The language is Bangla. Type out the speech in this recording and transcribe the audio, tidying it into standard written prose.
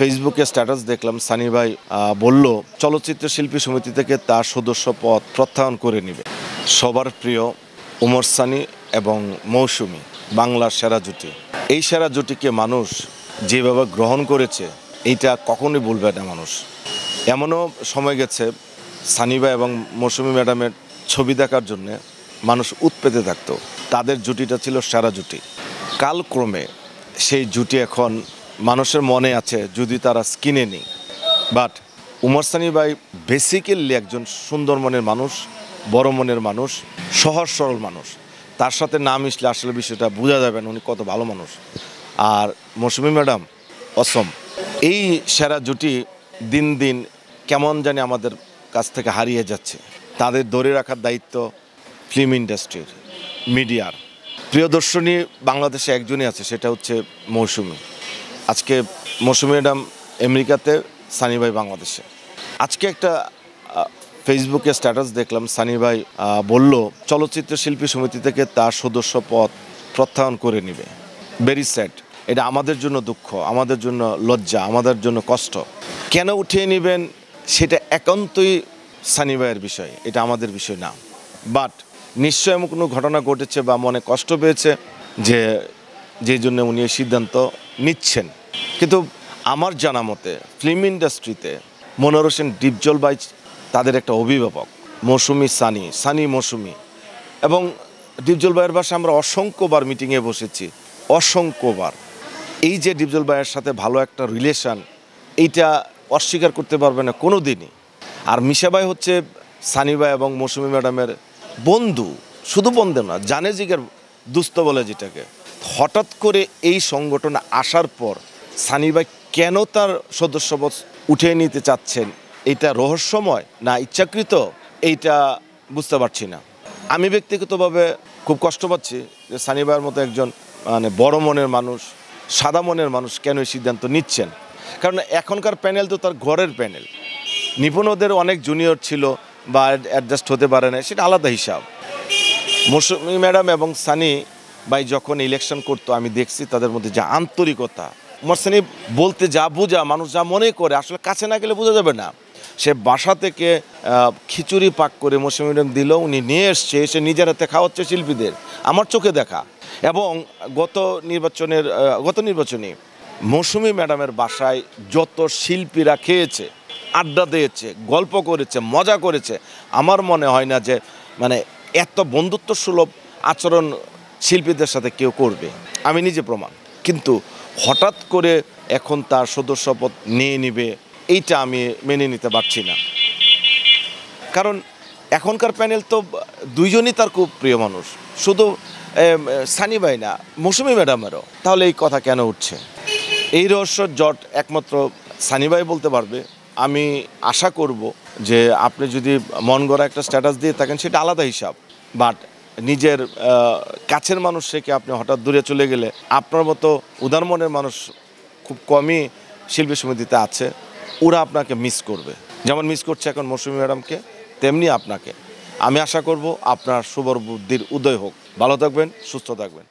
ফেসবুকে স্ট্যাটাস দেখলাম সানি ভাই বলল চলচ্চিত্র শিল্পী সমিতি থেকে তার সদস্য পদ প্রত্যাহার করে নেবে। সবার প্রিয় ওমর সানি এবং মৌসুমী বাংলার সেরা জুটি। এই সেরা জুটিকে মানুষ যেভাবে গ্রহণ করেছে এইটা কখনোই ভুলবে না মানুষ। এমনও সময় গেছে সানি ভাই এবং মৌসুমী ম্যাডামের ছবি দেখার জন্য মানুষ উৎপেতে থাকত। তাদের জুটিটা ছিল সেরা জুটি। কালক্রমে সেই জুটি এখন মানুষের মনে আছে যদি তারা স্কিনে নেই। বাট ওমর সানি ভাই বেসিক্যালি একজন সুন্দর মনের মানুষ, বড় মনের মানুষ, সহজ সরল মানুষ। তার সাথে না মিশলে আসলে বিষয়টা বোঝা যাবে না উনি কত ভালো মানুষ। আর মৌসুমী ম্যাডাম অসম। এই সেরা জুটি দিন দিন কেমন জানি আমাদের কাছ থেকে হারিয়ে যাচ্ছে। তাদের ধরে রাখার দায়িত্ব ফিল্ম ইন্ডাস্ট্রির, মিডিয়ার। প্রিয়দর্শনী বাংলাদেশে একজনই আছে, সেটা হচ্ছে মৌসুমী। আজকে মৌসুমী ম্যাডাম আমেরিকাতে, সানি ভাই বাংলাদেশে। আজকে একটা ফেসবুকে স্ট্যাটাস দেখলাম সানি ভাই বলল চলচ্চিত্র শিল্পী সমিতি থেকে তার সদস্য পদ প্রত্যাহার করে নেবে। Very sad. এটা আমাদের জন্য দুঃখ, আমাদের জন্য লজ্জা, আমাদের জন্য কষ্ট। কেন উঠিয়ে নেবেন সেটা একান্তই সানি ভাইয়ের বিষয়, এটা আমাদের বিষয় না। বাট নিশ্চয় এমন কোনো ঘটনা ঘটেছে বা মনে কষ্ট পেয়েছে যে জন্য উনি এই সিদ্ধান্ত নিচ্ছেন। কিন্তু আমার জানা মতে ফিল্ম ইন্ডাস্ট্রিতে মনোয়ার হোসেন ডিপজল ভাই তাদের একটা অভিভাবক, মৌসুমী সানি মৌসুমী। এবং ডিপজল ভাইয়ের বাসায় আমরা অসংখ্যবার মিটিংয়ে বসেছি, অসংখ্যবার। এই যে ডিপজল ভাইয়ের সাথে ভালো একটা রিলেশন, এইটা অস্বীকার করতে পারবে না কোনো দিনই। আর মিশা ভাই হচ্ছে সানি ভাই এবং মৌসুমী ম্যাডামের বন্ধু, শুধু বন্ধু না, জানে জিগের দুস্থ বলে যেটাকে। হঠাৎ করে এই সংগঠনে আসার পর সানি ভাই কেন তার সদস্যপদ উঠিয়ে নিতে চাচ্ছেন, এইটা রহস্যময় না ইচ্ছাকৃত, এইটা বুঝতে পারছি না। আমি ব্যক্তিগতভাবে খুব কষ্ট পাচ্ছি যে সানি ভাইয়ের মতো একজন বড় মনের মানুষ, সাদা মনের মানুষ কেন এই সিদ্ধান্ত নিচ্ছেন। কারণ এখনকার প্যানেল তো তার ঘরের প্যানেল। নিপুণদের অনেক জুনিয়র ছিল বা অ্যাডজাস্ট হতে পারে না, সেটা আলাদা হিসাব। মৌসুমী ম্যাডাম এবং সানি ভাই যখন ইলেকশন করতো আমি দেখছি তাদের মধ্যে যে আন্তরিকতা। ওমর সানি বলতে যা বোঝা, মানুষ যা মনে করে, আসলে কাছে না গেলে বোঝা যাবে না। সে বাসা থেকে খিচুড়ি পাক করে মৌসুমী ম্যাডাম দিল, উনি নিয়ে এসে নিজের হাতে খাওয়াচ্ছে শিল্পীদের, আমার চোখে দেখা। এবং গত নির্বাচনে মৌসুমী ম্যাডামের বাসায় যত শিল্পীরা খেয়েছে, আড্ডা দিয়েছে, গল্প করেছে, মজা করেছে, আমার মনে হয় না যে এত বন্ধুত্ব সুলভ আচরণ শিল্পীদের সাথে কেউ করবে। আমি নিজে প্রমাণ। কিন্তু হঠাৎ করে এখন তার সদস্যপদ নিয়ে নিবে, এইটা আমি মেনে নিতে পারছি না। কারণ এখনকার প্যানেল তো দুইজনই তার খুব প্রিয় মানুষ, শুধু সানি ভাই না, মৌসুমী ম্যাডামেরও। তাহলে এই কথা কেন উঠছে? এই রহস্যর জট একমাত্র সানি ভাই বলতে পারবে। আমি আশা করব যে আপনি যদি মন গড়া একটা স্ট্যাটাস দিয়ে থাকেন সেটা আলাদা হিসাব। বাট নিজের কাছের মানুষ থেকে আপনি হঠাৎ দূরে চলে গেলে, আপনার মতো উদার মনের মানুষ খুব কমই শিল্পী সমিতিতে আছে, ওরা আপনাকে মিস করবে। যেমন মিস করছে এখন মৌসুমী ম্যাডামকে, তেমনি আপনাকে। আমি আশা করব আপনার শুভ বুদ্ধির উদয় হোক। ভালো থাকবেন, সুস্থ থাকবেন।